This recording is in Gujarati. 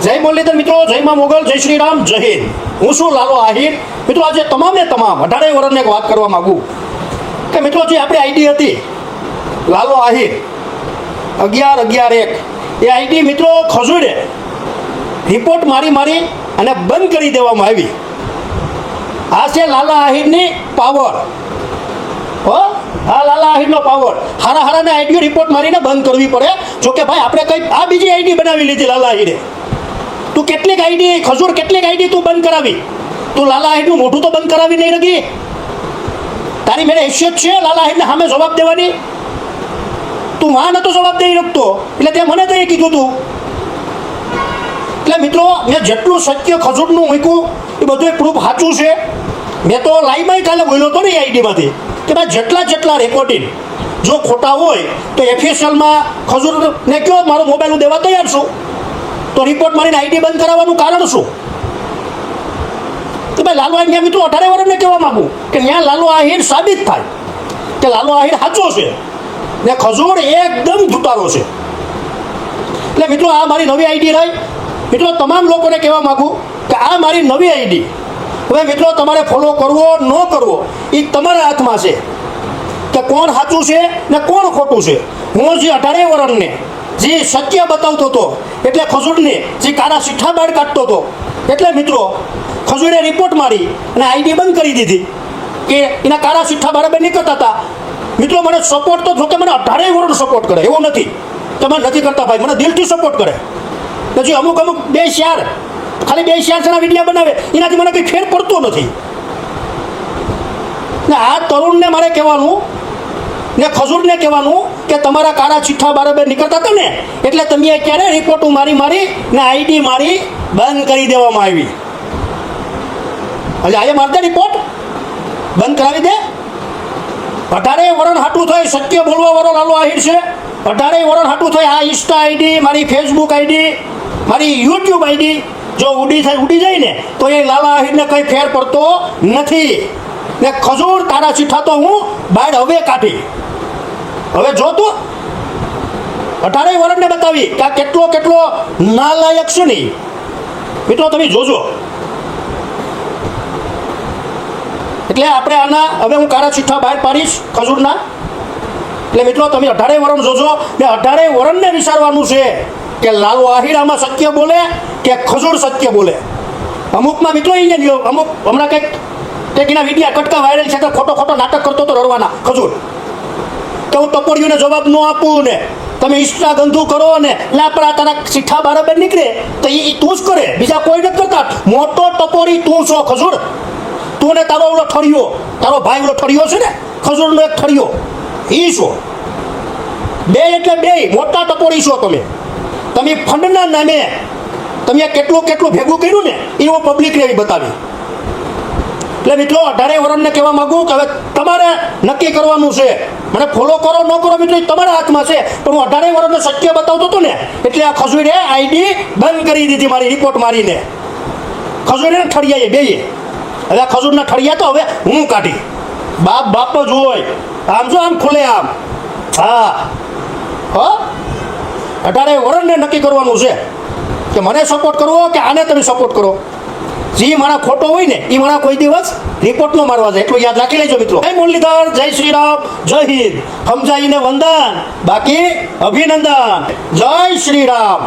જય મુરલીધર મિત્રો, જય મા મોગલ, જય શ્રી રામ, જય હિન્દ. હું છું લાલો આહિર. મિત્રો આજે તમામે તમામ 18 વર્ષને એક વાત કરવા માગું કે મિત્રો જે આપણી આઈડી હતી લાલો આહિર 1111 એ આઈડી મિત્રો ખજૂરે રિપોર્ટ મારી અને બંધ કરી દેવામાં આવી. આ છે લાલા આહિરની પાવર. આ લાલા આહિરનો પાવર. હારાને આઈડીઓ રિપોર્ટ મારીને બંધ કરવી પડે. જોકે ભાઈ આપણે કંઈ આ બીજી આઈડી બનાવી લીધી લાલા આહિરે. તું કેટલીક આઈડી ખજૂર કેટલીક આઈડી તું બંધ કરાવી? તું લાલા આહિરનું મોઢું તો બંધ કરાવી નહીં રગી? તારી મેરે હેસિયત છે લાલા આહિરને સામે જવાબ દેવાની? તું માં નતો જવાબ દઈ શકતો એટલે તે મને તો એ કીધું તું. એટલે મિત્રો મેં જેટલું સત્ય ખજૂરનું મૂક્યું એ બધું પ્રૂફ સાચું છે. મેં તો લાઈવમાં કાલે બોલ્યો હતો ને એ આઈડીમાંથી કે ભાઈ જેટલા રેકોર્ડિંગ જો ખોટા હોય તો એફએસએલમાં ખજૂરને કહો મારો મોબાઈલ હું દેવા તૈયાર છું. તો રિપોર્ટ મારીને આઈડી બંધ કરાવવાનું કારણ શું? તો ભાઈ લાલો આહિર મિત્રો 18 વર્ષને કહેવા માગું કે ત્યાં લાલો આહિર સાબિત થાય કે લાલો આહિર સાચો છે ને ખજૂર એકદમ જુતારો છે. એટલે મિત્રો આ મારી નવી આઈડી રહી. મિત્રો તમામ લોકોને કહેવા માગું કે આ મારી નવી આઈડી. હવે મિત્રો તમારે ફોલો કરવો ન કરવો એ તમારા હાથમાં છે કે કોણ સાચું છે ને કોણ ખોટું છે. હું જે 18 વર્ષને જે સત્ય બતાવતો હતો એટલે ખજૂરને જે કારા સીઠા બાળ કાઢતો હતો એટલે મિત્રો ખજૂરે રિપોર્ટ મારી અને આઈડી બંધ કરી દીધી કે એના કારા સીઠા બરાબર નીકળતા હતા. મિત્રો મને સપોર્ટ તો જોકે મને 18 વર્ષ સપોર્ટ કરે એવું નથી તમે નથી કરતા ભાઈ, મને દિલથી સપોર્ટ કરે. પછી અમુક 2-4 ખાલી 2-4 જણા વિડીયો બનાવે એનાથી મને કંઈ ફેર પડતો નથી. ને આ તરુણને મારે કહેવાનું ને ખજૂરને કહેવાનું કે તમારા કાળા ચિઠ્ઠા બરાબર નીકળતા હતા ને એટલે તમે ક્યારે રિપોર્ટો મારી ને આઈડી મારી બંધ કરી દેવામાં આવી. એટલે આજે મારતા રિપોર્ટ બંધ કરાવી દે. 18 વર્ષ હાટું થઈ સત્ય બોલવા વાળો લાલો આહિર છે. 18 વર્ષ હાટું થઈ આ ઇન્સ્ટા આઈડી, મારી ફેસબુક આઈડી, મારી યુટ્યુબ આઈડી જો ઉડી જાય ને તો એ લાલા આહિરને કંઈ ફેર પડતો નથી. ને ખજૂર તારા ચીઠા તો હું બહાર હવે કાઢી. હવે જો તું 18 વર્ષને બતાવી કે આ કેટલો નાલાયક છે નહીં. મિત્રો તમે જોજો. એટલે આપણે આના હવે હું કારા ચીઠા બહાર પાડીશ ખજૂરના. એટલે મિત્રો તમે 18 વર્ષ જોજો ને 18 વર્ષને વિચારવાનું છે કે લાલો આહિર આમાં સત્ય બોલે કે ખજૂર સત્ય બોલે. અમુકમાં મિત્રો અહીંયા અમુક હમણાં કંઈક એના વિડીયા કટકા વાયરલ છે તો ખોટો નાટક કરતો તો રડવાના ખજૂર કે હું ટપોરીઓને જવાબ ન આપું ને તમે ઇન્સ્ટા ગંધુ કરો ને લાપડા તારા સીઠા બરાબર નીકળે તો એ તું જ કરે, બીજા કોઈ નથી કરતા. મોટો ટપોરી તું છો ખજૂર. તું ને તારો ઓલો ઠળિયો, તારો ભાઈ ઓલો ઠળિયો છે ને ખજૂરનો એક ઠળિયો એ છો. બે એટલે બે મોટા ટપોરી છો તમે. તમે ફંડના નામે તમે કેટલું ભેગું કર્યું ને એ હું પબ્લિકને એવી બતાવી. એટલે મિત્રો 18 વર્ષને કહેવા માગું કે હવે તમારે નક્કી કરવાનું છે. મને ફોલો કરો ન કરો મિત્રો તમારા હાથમાં છે. પણ હું 18 વર્ષનો સત્ય બતાવતો હતો ને એટલે આ ખજૂરે આઈડી બંધ કરી દીધી મારી રિપોર્ટ મારીને. ખજૂરે ઠળિયાએ બેએ. હવે આ ખજૂરના ઠળિયા તો હવે હું કાઢી. બાપ જ હોય આમ જો આમ ખુલે આમ. હા 18 વર્ષને નક્કી કરવાનું છે કે મને સપોર્ટ કરવો કે આને તમે સપોર્ટ કરો. જે મારા ખોટો હોય ને એ મારા કોઈ દિવસ રિપોર્ટ ન મારવા જાય એટલું યાદ રાખી લેજો મિત્રો. જય મુરલીધર, જય શ્રી રામ, જય હિન્દ. સમજાઈને વંદન, બાકી અભિનંદન. જય શ્રી રામ.